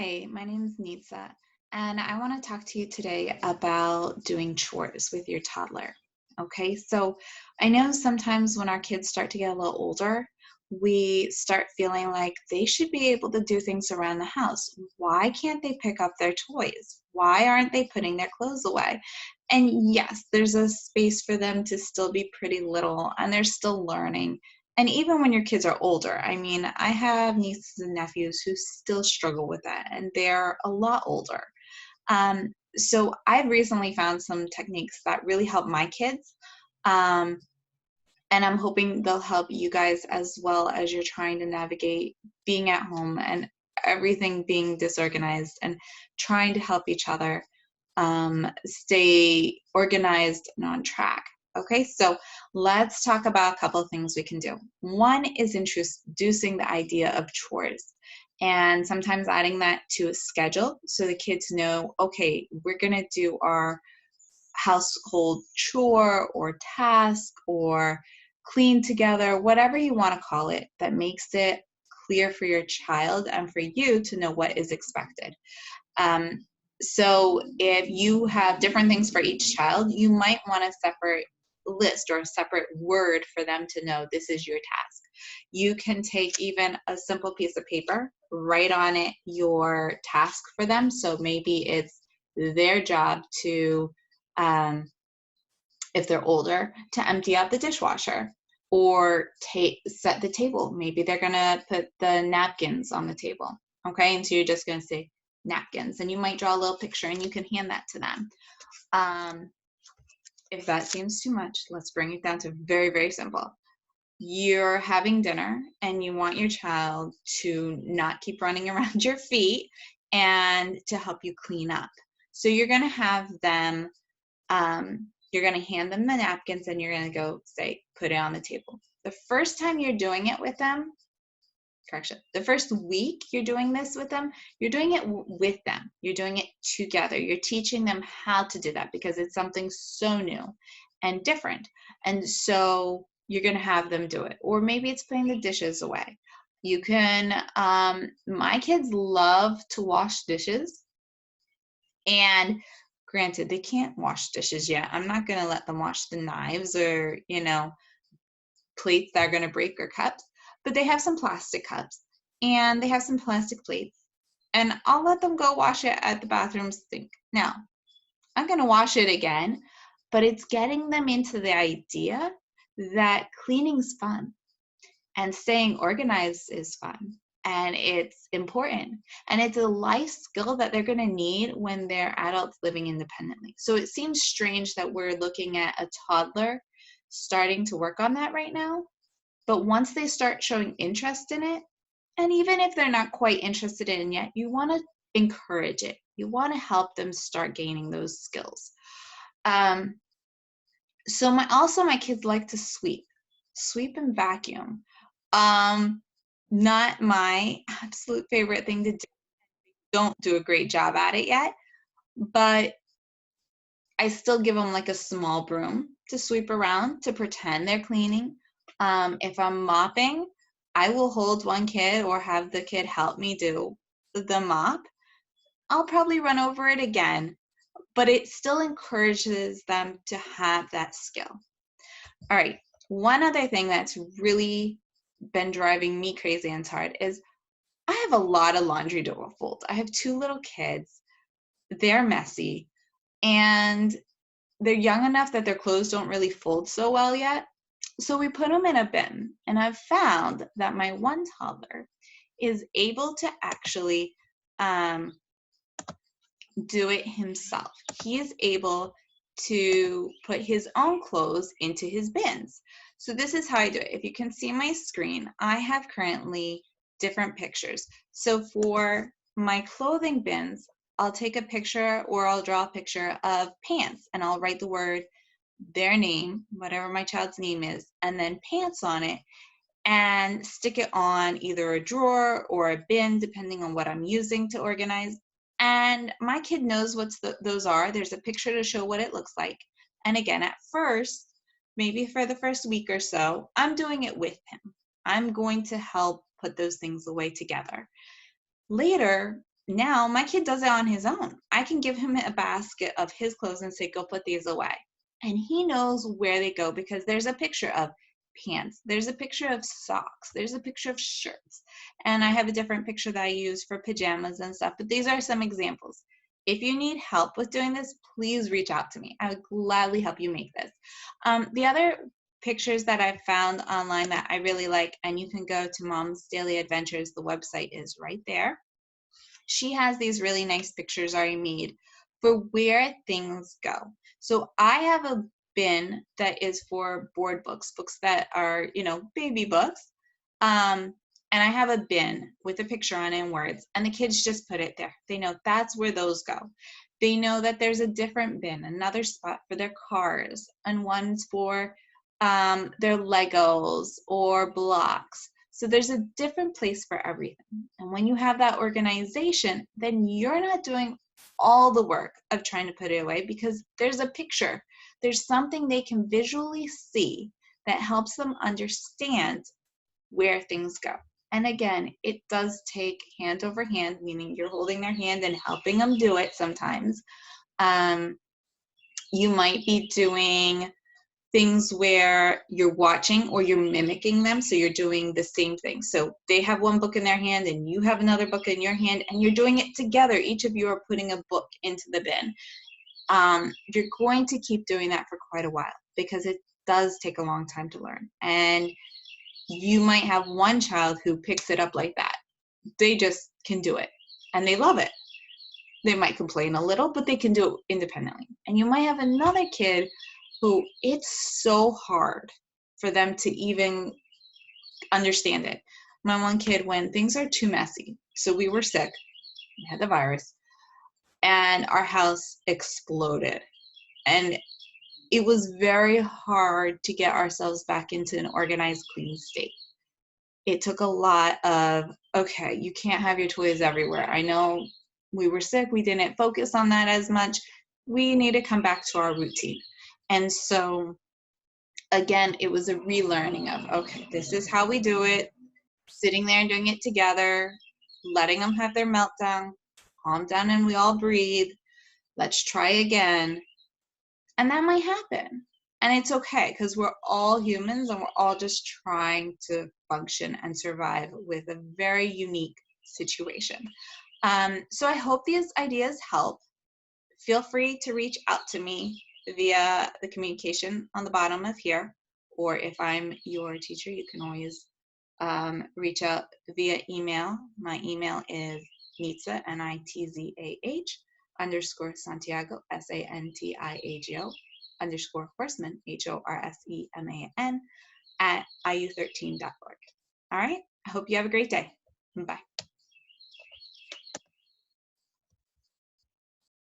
Hi, my name is Nitsa, and I want to talk to you today about doing chores with your toddler. Okay, so I know sometimes when our kids start to get a little older, we start feeling like they should be able to do things around the house. Why can't they pick up their toys? Why aren't they putting their clothes away? And yes, there's a space for them to still be pretty little and they're still learning. And even when your kids are older, I mean, I have nieces and nephews who still struggle with that, and they're a lot older. So I've recently found some techniques that really help my kids. Um, and I'm hoping they'll help you guys as well as you're trying to navigate being at home and everything being disorganized and trying to help each other stay organized and on track. Okay, so let's talk about a couple of things we can do. One is introducing the idea of chores and sometimes adding that to a schedule so the kids know, okay, we're going to do our household chore or task or clean together, whatever you want to call it, that makes it clear for your child and for you to know what is expected. Um, so if you have different things for each child, you might want a separate list or a separate word for them to know this is your task. You can take even a simple piece of paper, write on it your task for them. So maybe it's their job to um, if they're older, to empty out the dishwasher or set the table. Maybe they're gonna put the napkins on the table. Okay, and so you're just gonna say napkins, and you might draw a little picture and you can hand that to them. Um, if that seems too much, let's bring it down to very, very simple. You're having dinner and you want your child to not keep running around your feet and to help you clean up. So you're gonna have them you're going to hand them the napkins and you're going to go say, put it on the table. The first time you're doing it with them, correction, the first week you're doing this with them, you're doing it with them. You're doing it together. You're teaching them how to do that because it's something so new and different. And so you're going to have them do it. Or maybe it's putting the dishes away. You can, my kids love to wash dishes. And granted, they can't wash dishes yet. I'm not going to let them wash the knives or, plates that are going to break or cups, but they have some plastic cups and they have some plastic plates. And I'll let them go wash it at the bathroom sink. Now, I'm going to wash it again, but it's getting them into the idea that cleaning's fun and staying organized is fun and it's important and it's a life skill that they're going to need when they're adults living independently. So it seems strange that we're looking at a toddler starting to work on that right now, but once they start showing interest in it, and even if they're not quite interested in it yet, you want to encourage it. You want to help them start gaining those skills. um, so my kids like to sweep and vacuum. um, Not my absolute favorite thing to do. Don't do a great job at it yet, but I still give them like a small broom to sweep around to pretend they're cleaning. If I'm mopping, I will hold one kid or have the kid help me do the mop. I'll probably run over it again, but it still encourages them to have that skill. All right, one other thing that's really been driving me crazy and hard is I have a lot of laundry to fold. I have two little kids. They're messy and they're young enough that their clothes don't really fold so well yet. So we put them in a bin. And I've found that my one toddler is able to actually um, do it himself. He is able to put his own clothes into his bins. So this is how I do it. If you can see my screen, I have currently different pictures. So for my clothing bins, I'll take a picture or I'll draw a picture of pants and I'll write the word, their name, whatever my child's name is, and then pants on it and stick it on either a drawer or a bin, depending on what I'm using to organize. And my kid knows what those are. There's a picture to show what it looks like. And again, at first, maybe for the first week or so, I'm doing it with him. I'm going to help put those things away together. Later, now my kid does it on his own. I can give him a basket of his clothes and say, go put these away. And he knows where they go because there's a picture of pants, there's a picture of socks, there's a picture of shirts. And I have a different picture that I use for pajamas and stuff, but these are some examples. If you need help with doing this, please reach out to me. I would gladly help you make this. The other pictures that I've found online that I really like, and you can go to Mom's Daily Adventures, the website is right there. She has these really nice pictures already made for where things go. So I have a bin that is for board books, books that are, baby books. And I have a bin with a picture on it and words, and the kids just put it there. They know that's where those go. They know that there's a different bin, another spot for their cars, and one's for their Legos or blocks. So there's a different place for everything. And when you have that organization, then you're not doing all the work of trying to put it away because there's a picture. There's something they can visually see that helps them understand where things go. And again, it does take hand over hand, meaning you're holding their hand and helping them do it sometimes. You might be doing things where you're watching or you're mimicking them, so you're doing the same thing. So they have one book in their hand and you have another book in your hand and you're doing it together. Each of you are putting a book into the bin. You're going to keep doing that for quite a while because it does take a long time to learn. And you might have one child who picks it up like that. They just can do it and they love it. They might complain a little, but they can do it independently. And you might have another kid who it's so hard for them to even understand it. My one kid, when things are too messy, so we were sick, we had the virus, and our house exploded. And it was very hard to get ourselves back into an organized, clean state. It took a lot of, okay, you can't have your toys everywhere. I know we were sick, we didn't focus on that as much. We need to come back to our routine. And so, again, it was a relearning of, okay, this is how we do it, sitting there and doing it together, letting them have their meltdown, calm down and we all breathe, let's try again. And that might happen. And it's okay because we're all humans and we're all just trying to function and survive with a very unique situation. So I hope these ideas help. Feel free to reach out to me via the communication on the bottom of here, or if I'm your teacher, you can always reach out via email. My email is Nitzah, Nitzah, _ Santiago, Santiago, _ Horseman, Horseman, @ iu13.org. All right, I hope you have a great day. Bye.